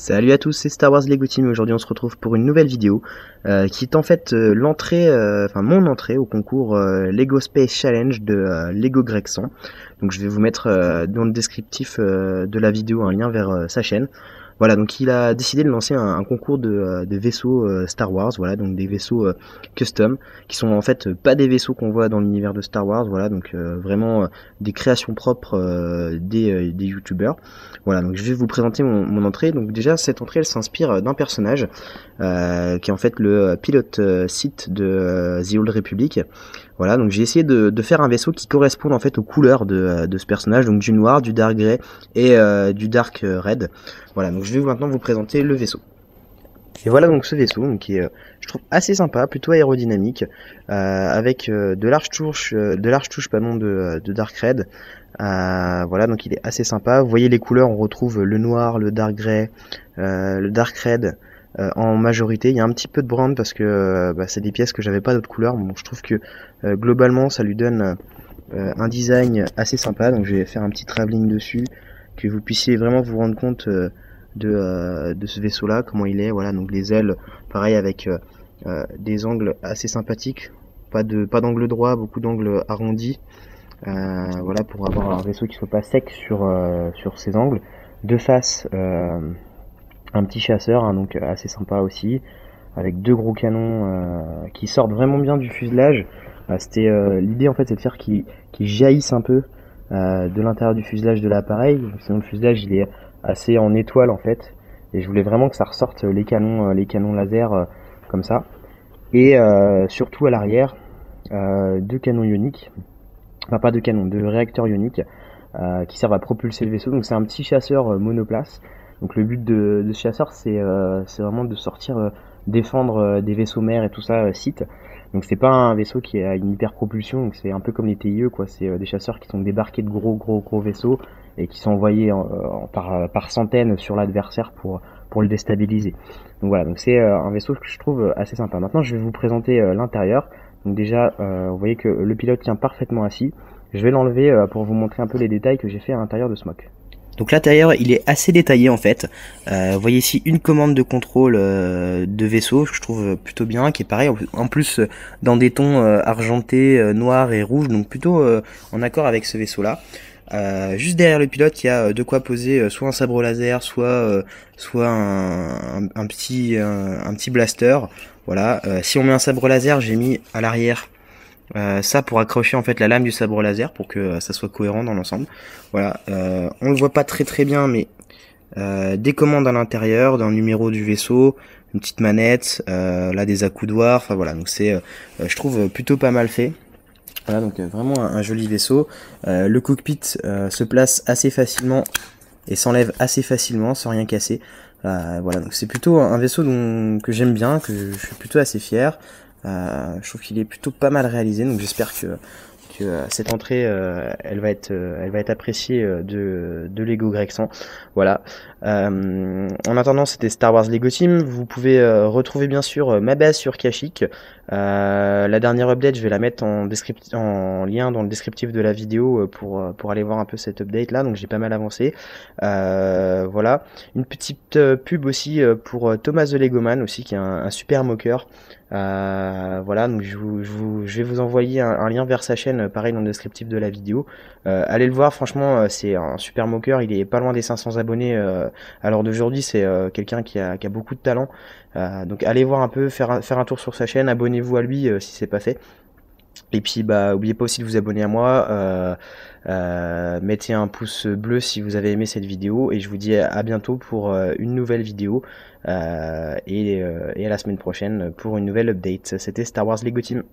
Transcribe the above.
Salut à tous, c'est Star Wars Lego Team et aujourd'hui on se retrouve pour une nouvelle vidéo qui est en fait l'entrée, enfin mon entrée au concours Lego Space Challenge de Lego Gregson. Donc je vais vous mettre dans le descriptif de la vidéo un lien vers sa chaîne. Voilà, donc il a décidé de lancer un concours de vaisseaux Star Wars, voilà, donc des vaisseaux custom, qui sont en fait pas des vaisseaux qu'on voit dans l'univers de Star Wars, voilà, donc vraiment des créations propres des youtubeurs. Voilà, donc je vais vous présenter mon entrée. Donc déjà, cette entrée, elle s'inspire d'un personnage qui est en fait le pilote site de The Old Republic. Voilà, donc j'ai essayé de faire un vaisseau qui corresponde en fait aux couleurs de ce personnage, donc du noir, du dark grey et du dark red. Voilà, donc je vais maintenant vous présenter le vaisseau. Et voilà donc ce vaisseau, donc, qui est, je trouve, assez sympa, plutôt aérodynamique, avec de larges touches pardon, de dark red. Voilà, donc il est assez sympa. Vous voyez les couleurs, on retrouve le noir, le dark grey, le dark red en majorité. Il y a un petit peu de brown parce que c'est des pièces que j'avais pas d'autres couleurs. Bon, je trouve que globalement ça lui donne un design assez sympa. Donc je vais faire un petit travelling dessus, que vous puissiez vraiment vous rendre compte de ce vaisseau là, comment il est. Voilà, donc les ailes, pareil avec des angles assez sympathiques. Pas d'angle droit, beaucoup d'angles arrondis. Voilà, pour avoir un vaisseau qui soit pas sec sur ses angles. De face, un petit chasseur, hein, donc assez sympa aussi, avec deux gros canons qui sortent vraiment bien du fuselage. L'idée en fait, c'est de faire qu'ils jaillissent un peu de l'intérieur du fuselage de l'appareil. Sinon le fuselage il est assez en étoile en fait, et je voulais vraiment que ça ressorte les canons laser comme ça. Et surtout à l'arrière, deux canons ioniques. Enfin pas de canon, de réacteurs ioniques qui servent à propulser le vaisseau. Donc c'est un petit chasseur monoplace. Donc le but de ce chasseur c'est vraiment de sortir défendre des vaisseaux mers et tout ça site. Donc c'est pas un vaisseau qui a une hyper propulsion, donc c'est un peu comme les TIE quoi, c'est des chasseurs qui sont débarqués de gros vaisseaux et qui sont envoyés par centaines sur l'adversaire pour le déstabiliser. Donc voilà, donc c'est un vaisseau que je trouve assez sympa. Maintenant je vais vous présenter l'intérieur. Donc déjà, vous voyez que le pilote tient parfaitement assis. Je vais l'enlever pour vous montrer un peu les détails que j'ai fait à l'intérieur de ce mock. Donc l'intérieur, il est assez détaillé en fait. Vous voyez ici une commande de contrôle de vaisseau, que je trouve plutôt bien, qui est pareil, en plus dans des tons argentés, noirs et rouges, donc plutôt en accord avec ce vaisseau-là. Juste derrière le pilote, il y a de quoi poser soit un sabre laser, soit un petit blaster. Voilà. Si on met un sabre laser, j'ai mis à l'arrière ça pour accrocher en fait la lame du sabre laser pour que ça soit cohérent dans l'ensemble. Voilà. On le voit pas très bien, mais des commandes à l'intérieur, d'un numéro du vaisseau, une petite manette, là des accoudoirs. Enfin voilà. Donc c'est, je trouve plutôt pas mal fait. Voilà, donc vraiment un joli vaisseau. Le cockpit se place assez facilement et s'enlève assez facilement sans rien casser. Voilà, donc c'est plutôt un vaisseau que j'aime bien, que je suis plutôt assez fier. Je trouve qu'il est plutôt pas mal réalisé, donc j'espère que cette entrée elle va être appréciée de Lego Gregson. Voilà. En attendant, c'était Star Wars Lego Team. Vous pouvez retrouver bien sûr ma base sur Kashyyyk. La dernière update, je vais la mettre en lien dans le descriptif de la vidéo pour aller voir un peu cette update là. Donc j'ai pas mal avancé. Voilà. Une petite pub aussi pour Thomas the Legoman aussi, qui est un super moqueur. Voilà, donc je vais vous envoyer un lien vers sa chaîne, pareil dans le descriptif de la vidéo. Allez le voir, franchement, c'est un super moqueur. Il est pas loin des 500 abonnés à l'heure d'aujourd'hui. C'est quelqu'un qui a beaucoup de talent. Donc allez voir un peu, faire un tour sur sa chaîne, abonnez-vous à lui si c'est pas fait. Et puis bah oubliez pas aussi de vous abonner à moi, mettez un pouce bleu si vous avez aimé cette vidéo et je vous dis à bientôt pour une nouvelle vidéo et à la semaine prochaine pour une nouvelle update. C'était Star Wars Lego Team.